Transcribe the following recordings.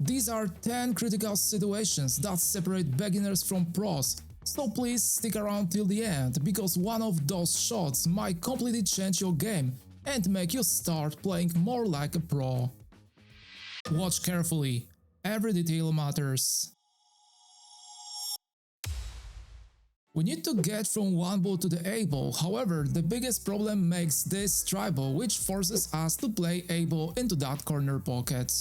These are 10 critical situations that separate beginners from pros, so please stick around till the end, because one of those shots might completely change your game and make you start playing more like a pro. Watch carefully, every detail matters. We need to get from one ball to the A ball, however, the biggest problem makes this try ball, which forces us to play A ball into that corner pocket.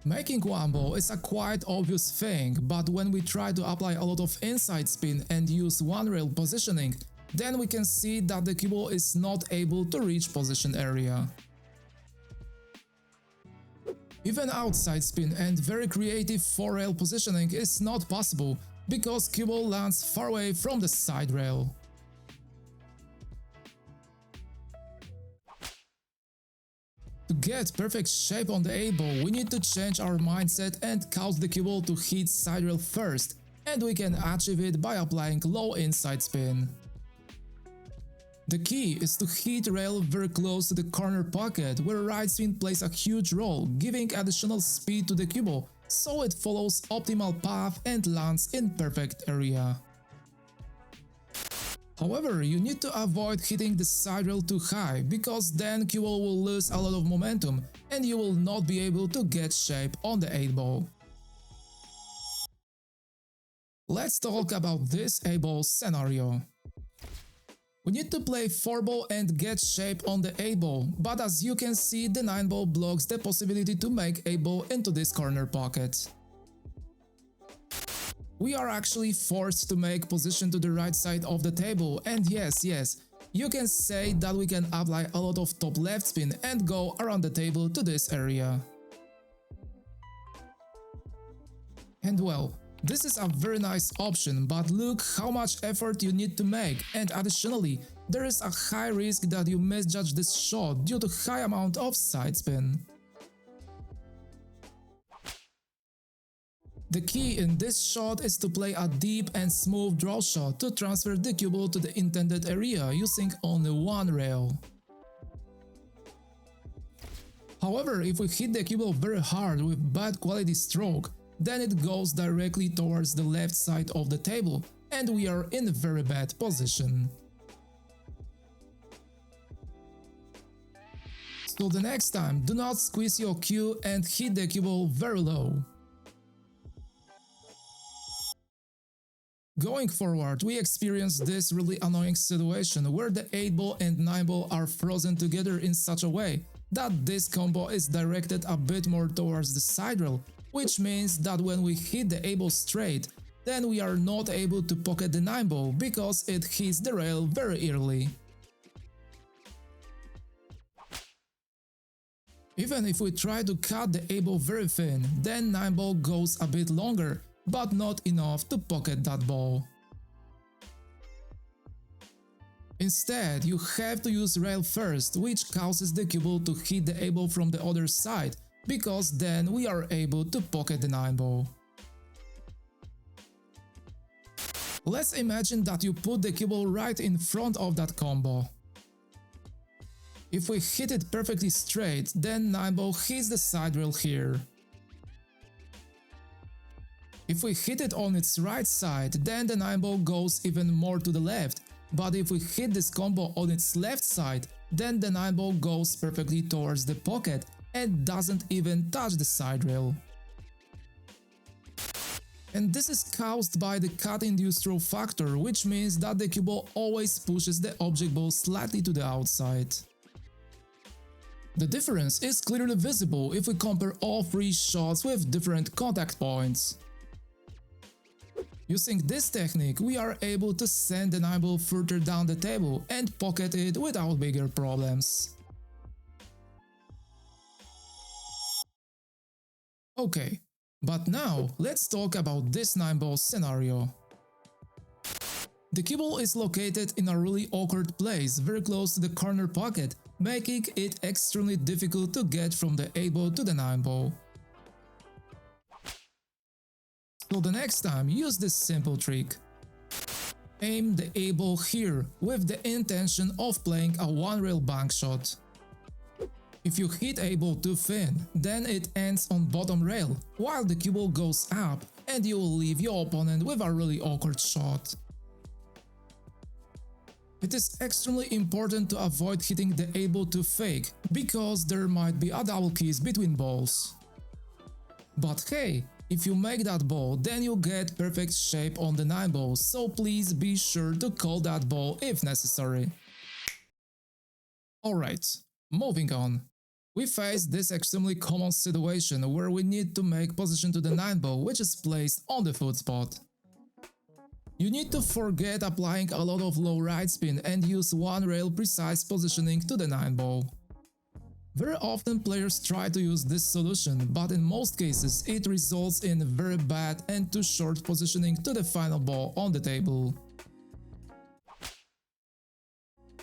Making one ball is a quite obvious thing, but when we try to apply a lot of inside spin and use one rail positioning, then we can see that the cue ball is not able to reach position area. Even outside spin and very creative 4-rail positioning is not possible, because cue ball lands far away from the side rail. To get perfect shape on the A ball, we need to change our mindset and cause the cue ball to hit side rail first, and we can achieve it by applying low inside spin. The key is to hit rail very close to the corner pocket, where right spin plays a huge role, giving additional speed to the cue ball, so it follows optimal path and lands in perfect area. However, you need to avoid hitting the side rail too high, because then cue ball will lose a lot of momentum and you will not be able to get shape on the 8 ball. Let's talk about this 8 ball scenario. We need to play 4 ball and get shape on the 8 ball, but as you can see, the 9 ball blocks the possibility to make 8 ball into this corner pocket. We are actually forced to make position to the right side of the table, and yes, you can say that we can apply a lot of top left spin and go around the table to this area. And well, this is a very nice option, but look how much effort you need to make, and additionally, there is a high risk that you misjudge this shot due to high amount of side spin. The key in this shot is to play a deep and smooth draw shot to transfer the cue ball to the intended area using only one rail. However, if we hit the cue ball very hard with bad quality stroke, then it goes directly towards the left side of the table and we are in a very bad position. So the next time, do not squeeze your cue and hit the cue ball very low. Going forward, we experience this really annoying situation where the 8 ball and 9 ball are frozen together in such a way that this combo is directed a bit more towards the side rail, which means that when we hit the 8 ball straight, then we are not able to pocket the 9 ball because it hits the rail very early. Even if we try to cut the 8 ball very thin, then 9 ball goes a bit longer, but not enough to pocket that ball. Instead, you have to use rail first, which causes the cue ball to hit the 8 ball from the other side, because then we are able to pocket the 9 ball. Let's imagine that you put the cue ball right in front of that combo. If we hit it perfectly straight, then 9 ball hits the side rail here. If we hit it on its right side, then the 9 ball goes even more to the left, but if we hit this combo on its left side, then the 9 ball goes perfectly towards the pocket and doesn't even touch the side rail. And this is caused by the cut-induced throw factor, which means that the cue ball always pushes the object ball slightly to the outside. The difference is clearly visible if we compare all 3 shots with different contact points. Using this technique, we are able to send the 9 ball further down the table and pocket it without bigger problems. Okay, but now let's talk about this 9 ball scenario. The cue ball is located in a really awkward place, very close to the corner pocket, making it extremely difficult to get from the 8 ball to the 9 ball. So the next time, use this simple trick. Aim the 8 ball here with the intention of playing a 1 rail bank shot. If you hit a ball too thin, then it ends on bottom rail, while the cue ball goes up, and you will leave your opponent with a really awkward shot. It is extremely important to avoid hitting the A-ball too fake, because there might be a double kiss between balls. But hey, if you make that ball, then you get perfect shape on the 9 ball, so please be sure to call that ball if necessary. Alright, moving on. We face this extremely common situation where we need to make position to the 9 ball, which is placed on the foot spot. You need to forget applying a lot of low right spin and use one rail precise positioning to the 9 ball. Very often players try to use this solution, but in most cases it results in very bad and too short positioning to the final ball on the table.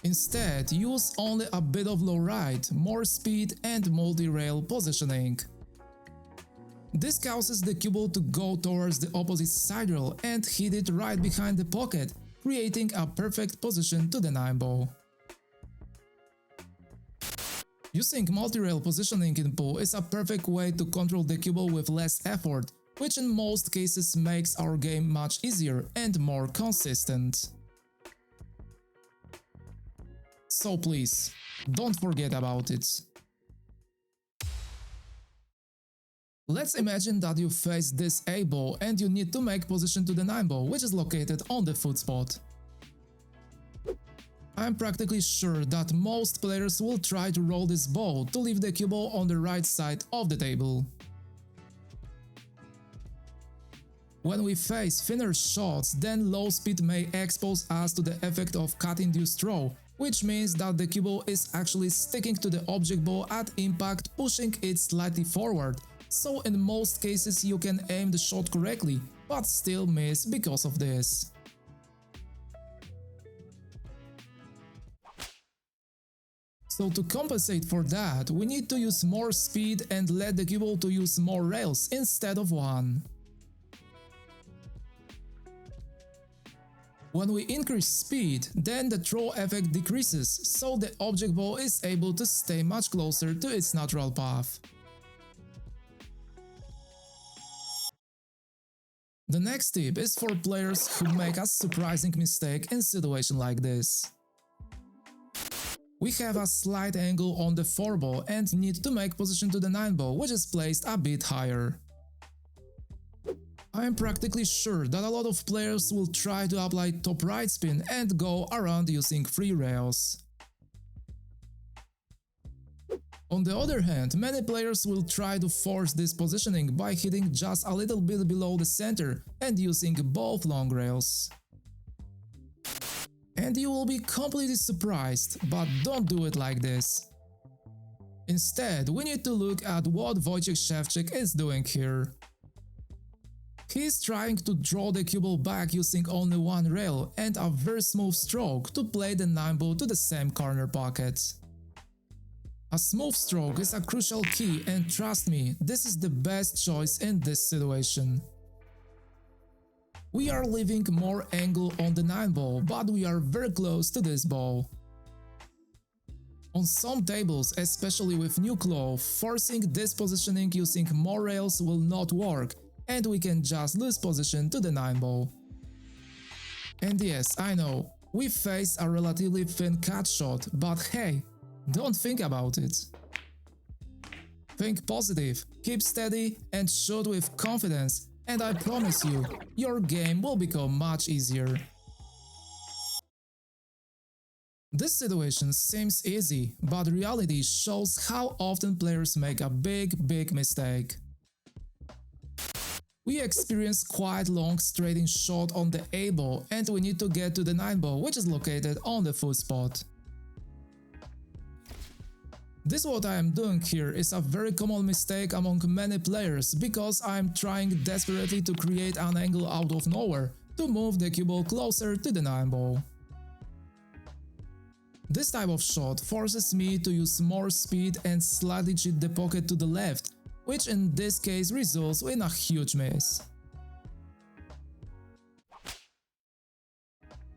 Instead, use only a bit of low right, more speed and multi-rail positioning. This causes the cue ball to go towards the opposite side rail and hit it right behind the pocket, creating a perfect position to the 9 ball. Using multi-rail positioning in pool is a perfect way to control the cue ball with less effort, which in most cases makes our game much easier and more consistent. So please, don't forget about it. Let's imagine that you face this A ball and you need to make position to the 9 ball, which is located on the foot spot. I'm practically sure that most players will try to roll this ball to leave the cue ball on the right side of the table. When we face thinner shots, then low speed may expose us to the effect of cut-induced throw, which means that the cue ball is actually sticking to the object ball at impact, pushing it slightly forward, so in most cases you can aim the shot correctly, but still miss because of this. So to compensate for that, we need to use more speed and let the cue ball to use more rails instead of one. When we increase speed, then the throw effect decreases, so the object ball is able to stay much closer to its natural path. The next tip is for players who make a surprising mistake in situation like this. We have a slight angle on the 4 ball and need to make position to the 9 ball, which is placed a bit higher. I am practically sure that a lot of players will try to apply top right spin and go around using 3 rails. On the other hand, many players will try to force this positioning by hitting just a little bit below the center and using both long rails. And you will be completely surprised, but don't do it like this. Instead, we need to look at what Wojciech Szewczyk is doing here. He is trying to draw the cue ball back using only one rail and a very smooth stroke to play the 9 ball to the same corner pocket. A smooth stroke is a crucial key, and trust me, this is the best choice in this situation. We are leaving more angle on the 9 ball, but we are very close to this ball. On some tables, especially with new claw, forcing this positioning using more rails will not work, and we can just lose position to the 9 ball. And yes, I know, we face a relatively thin cut shot, but hey, don't think about it. Think positive, keep steady and shoot with confidence, and I promise you, your game will become much easier. This situation seems easy, but reality shows how often players make a big mistake. We experience quite long straight-in shot on the A ball and we need to get to the 9 ball, which is located on the foot spot. This what I am doing here is a very common mistake among many players because I am trying desperately to create an angle out of nowhere to move the cue ball closer to the 9 ball. This type of shot forces me to use more speed and slightly cheat the pocket to the left, which in this case results in a huge miss.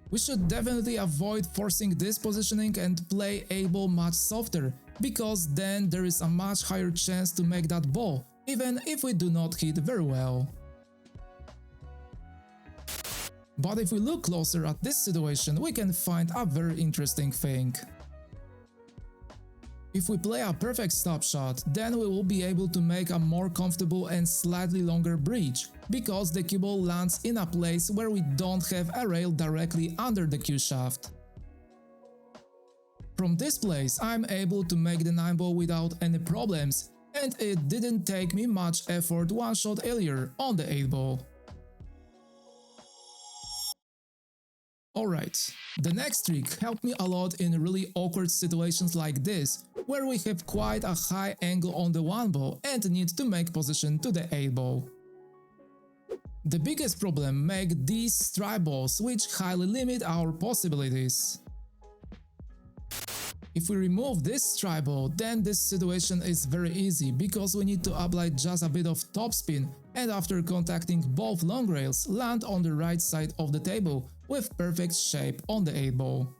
We should definitely avoid forcing this positioning and play A ball much softer, because then there is a much higher chance to make that ball, even if we do not hit very well. But if we look closer at this situation, we can find a very interesting thing. If we play a perfect stop shot, then we will be able to make a more comfortable and slightly longer bridge, because the cue ball lands in a place where we don't have a rail directly under the cue shaft. From this place, I'm able to make the 9 ball without any problems, and it didn't take me much effort one shot earlier on the 8 ball. Alright, the next trick helped me a lot in really awkward situations like this, where we have quite a high angle on the 1 ball and need to make position to the 8 ball. The biggest problem make these stripe balls, which highly limit our possibilities. If we remove this stripe ball, then this situation is very easy, because we need to apply just a bit of topspin and after contacting both long rails, land on the right side of the table with perfect shape on the 8 ball.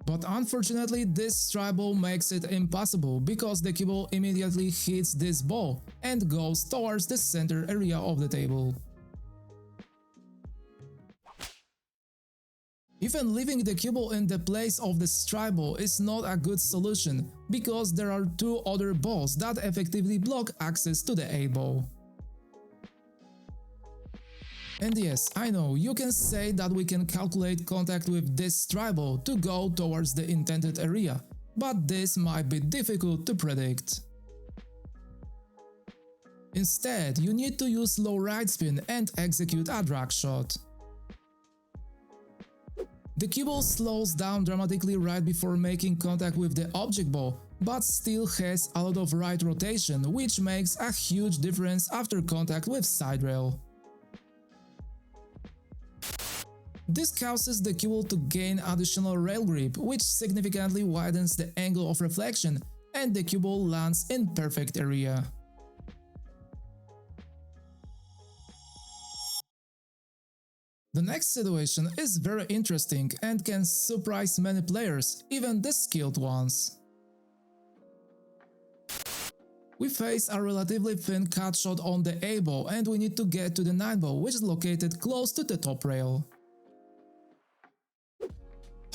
But unfortunately, this stripe ball makes it impossible, because the cue ball immediately hits this ball and goes towards the center area of the table. Even leaving the cue ball in the place of the stripe ball is not a good solution, because there are 2 other balls that effectively block access to the 8 ball. And yes, I know, you can say that we can calculate contact with this stripe ball to go towards the intended area, but this might be difficult to predict. Instead, you need to use low right spin and execute a drag shot. The cue ball slows down dramatically right before making contact with the object ball, but still has a lot of right rotation, which makes a huge difference after contact with side rail. This causes the cue ball to gain additional rail grip, which significantly widens the angle of reflection, and the cue ball lands in perfect area. The next situation is very interesting and can surprise many players, even the skilled ones. We face a relatively thin cut shot on the 8 ball and we need to get to the 9 ball, which is located close to the top rail.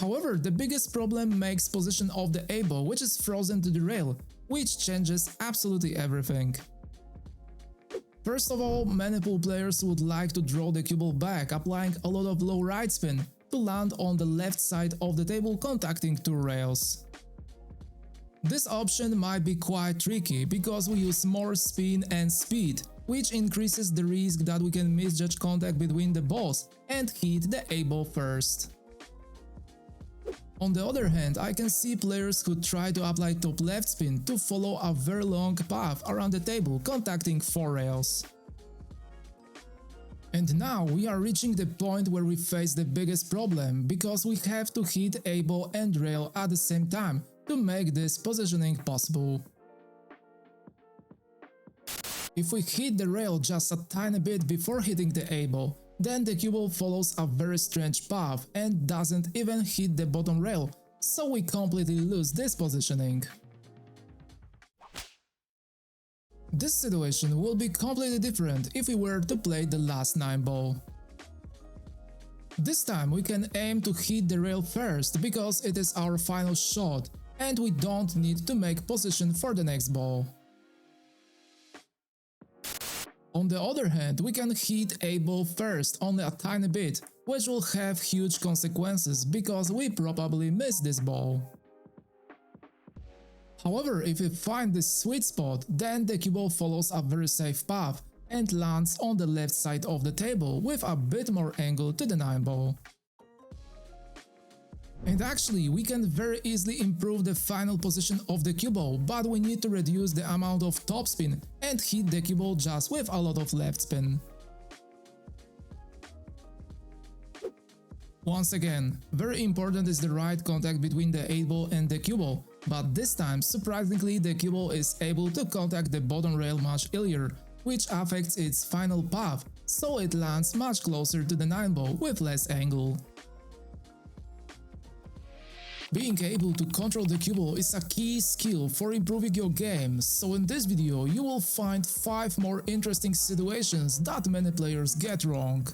However, the biggest problem makes position of the 8 ball, which is frozen to the rail, which changes absolutely everything. First of all, many pool players would like to draw the cue ball back, applying a lot of low right spin to land on the left side of the table contacting 2 rails. This option might be quite tricky, because we use more spin and speed, which increases the risk that we can misjudge contact between the balls and hit the 8 ball first. On the other hand, I can see players who try to apply top left spin to follow a very long path around the table contacting 4 rails. And now we are reaching the point where we face the biggest problem, because we have to hit 8 ball and rail at the same time to make this positioning possible. If we hit the rail just a tiny bit before hitting the 8 ball, then the cue ball follows a very strange path and doesn't even hit the bottom rail, so we completely lose this positioning. This situation will be completely different if we were to play the last 9 ball. This time we can aim to hit the rail first, because it is our final shot and we don't need to make position for the next ball. On the other hand, we can hit 8 ball first only a tiny bit, which will have huge consequences, because we probably miss this ball. However, if we find this sweet spot, then the cue ball follows a very safe path and lands on the left side of the table with a bit more angle to the 9 ball. And actually, we can very easily improve the final position of the cue ball, but we need to reduce the amount of topspin and hit the cue ball just with a lot of left spin. Once again, very important is the right contact between the 8 ball and the cue ball, but this time, surprisingly, the cue ball is able to contact the bottom rail much earlier, which affects its final path, so it lands much closer to the 9 ball with less angle. Being able to control the cue ball is a key skill for improving your game, so in this video you will find 5 more interesting situations that many players get wrong.